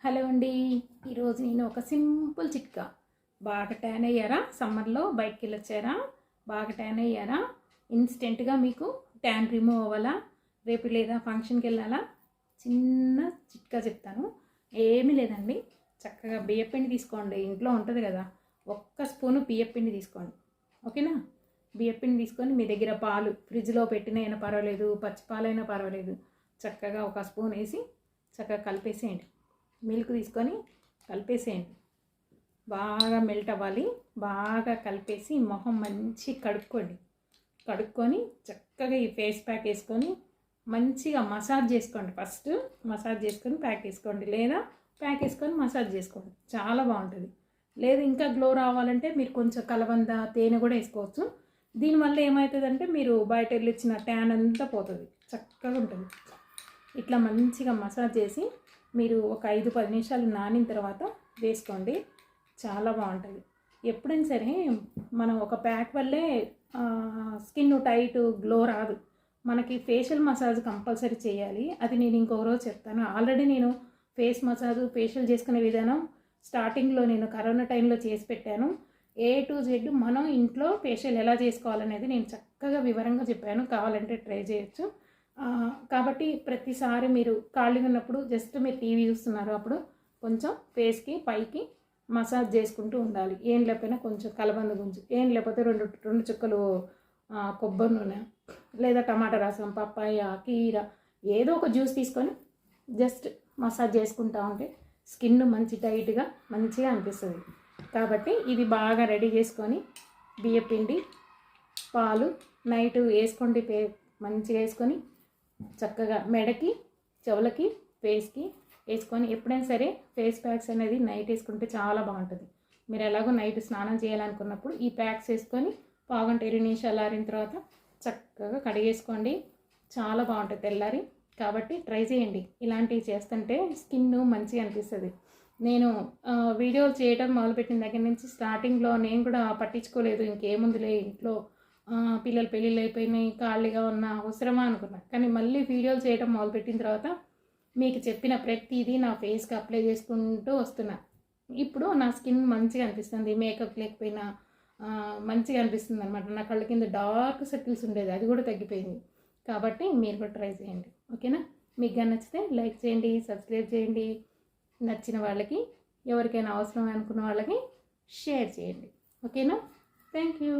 Hello అండి. ఈరోజు నేను ఒక సింపుల్ చిట్కా. బాగా ట్యాన్ అయ్యారా? సమ్మర్లో బయటికి వెళ్ళొచ్చారా? బాగా ట్యాన్ అయ్యారా? ఇన్స్టెంట్గా మీకు ట్యాన్ రిమూవ్ అవ్వాలా? రేపు లేదా ఫంక్షన్కి వెళ్ళాలా? చిన్న చిట్కా చెప్తాను. ఏమీ లేదండి, చక్కగా బియ్యపిండి తీసుకోండి. ఇంట్లో ఉంటుంది కదా, ఒక్క స్పూను బియ్యపిండి తీసుకోండి. ఓకేనా? బియ్యపిండి తీసుకొని మీ దగ్గర పాలు ఫ్రిడ్జ్లో పెట్టినైనా పర్వాలేదు, పచ్చి పాలైనా పర్వాలేదు, చక్కగా ఒక స్పూన్ వేసి చక్కగా కలిపేసేయండి. మిల్క్ తీసుకొని కలిపేసేయండి. బాగా మెల్ట్ అవ్వాలి. బాగా కలిపేసి మొహం మంచి కడుక్కొని చక్కగా ఈ ఫేస్ ప్యాక్ వేసుకొని మంచిగా మసాజ్ చేసుకోండి. ఫస్ట్ మసాజ్ చేసుకొని ప్యాక్ వేసుకోండి, లేదా ప్యాక్ వేసుకొని మసాజ్ చేసుకోండి. చాలా బాగుంటుంది. లేదు ఇంకా గ్లో రావాలంటే మీరు కొంచెం కలబంద, తేనె కూడా వేసుకోవచ్చు. దీనివల్ల ఏమవుతుందంటే మీరు బయట వెళ్ళిచ్చిన ట్యాన్ అంతా పోతుంది, చక్కగా ఉంటుంది. ఇట్లా మంచిగా మసాజ్ చేసి మీరు ఒక 5-10 నిమిషాలు నానిన తర్వాత వేసుకోండి. చాలా బాగుంటుంది. ఎప్పుడైనా సరే మనం ఒక ప్యాక్ వల్లే స్కిన్ టైట్ గ్లో రాదు. మనకి ఫేషియల్ మసాజ్ కంపల్సరీ చేయాలి. అది నేను ఇంకో రోజు చెప్తాను. ఆల్రెడీ నేను ఫేస్ మసాజ్, ఫేషియల్ చేసుకునే విధానం స్టార్టింగ్లో నేను కరోనా టైంలో చేసి పెట్టాను. A to Z మనం ఇంట్లో ఫేషియల్ ఎలా చేసుకోవాలనేది నేను చక్కగా వివరంగా చెప్పాను. కావాలంటే ట్రై చేయొచ్చు. కాబట్టి ప్రతిసారి మీరు ఖాళీగా ఉన్నప్పుడు జస్ట్ మీరు టీవీ చూస్తున్నారు, అప్పుడు కొంచెం ఫేస్కి పైకి మసాజ్ చేసుకుంటూ ఉండాలి. ఏం లేకపోయినా కొంచెం కలబంద గుంజు, ఏం లేకపోతే రెండు చుక్కలు కొబ్బరి నూనె, లేదా టమాటా రసం, పప్పాయ, కీర, ఏదో ఒక జ్యూస్ తీసుకొని జస్ట్ మసాజ్ చేసుకుంటూ ఉంటే స్కిన్ మంచి టైట్గా మంచిగా అనిపిస్తుంది. కాబట్టి ఇది బాగా రెడీ చేసుకొని బియ్యపిండి, పాలు నైట్ వేసుకోండి. మంచిగా వేసుకొని చక్కగా మెడకి, చెవులకి, ఫేస్కి వేసుకొని ఎప్పుడైనా సరే ఫేస్ ప్యాక్స్ అనేది నైట్ వేసుకుంటే చాలా బాగుంటుంది. మీరు ఎలాగో నైట్ స్నానం చేయాలనుకున్నప్పుడు ఈ ప్యాక్స్ వేసుకొని పావుగంట 20 నిమిషాలు ఆరిన తర్వాత చక్కగా కడిగేసుకోండి. చాలా బాగుంటుంది తెల్లారి. కాబట్టి ట్రై చేయండి. ఇలాంటివి చేస్తుంటే స్కిన్ మంచిగా అనిపిస్తుంది. నేను వీడియోలు చేయడం మొదలుపెట్టిన దగ్గర నుంచి స్టార్టింగ్లో నేను కూడా పట్టించుకోలేదు, ఇంకేముందిలే ఇంట్లో పిల్లలు పెళ్ళిళ్ళు అయిపోయినాయి, ఖాళీగా ఉన్న అవసరమా అనుకున్నా. కానీ మళ్ళీ వీడియోలు చేయడం మొదలుపెట్టిన తర్వాత మీకు చెప్పిన ప్రతిదీ నా ఫేస్కి అప్లై చేసుకుంటూ వస్తున్నా. ఇప్పుడు నా స్కిన్ మంచిగా అనిపిస్తుంది. మేకప్ లేకపోయినా మంచిగా అనిపిస్తుంది అనమాట. నా కళ్ళ కింద డార్క్ సర్కిల్స్ ఉండేది, అది కూడా తగ్గిపోయింది. కాబట్టి మీరు కూడా ట్రై చేయండి. ఓకేనా? మీకు నచ్చితే లైక్ చేయండి, సబ్స్క్రైబ్ చేయండి. నచ్చిన వాళ్ళకి, ఎవరికైనా అవసరం అనుకున్న వాళ్ళకి షేర్ చేయండి. ఓకేనా? Thank you.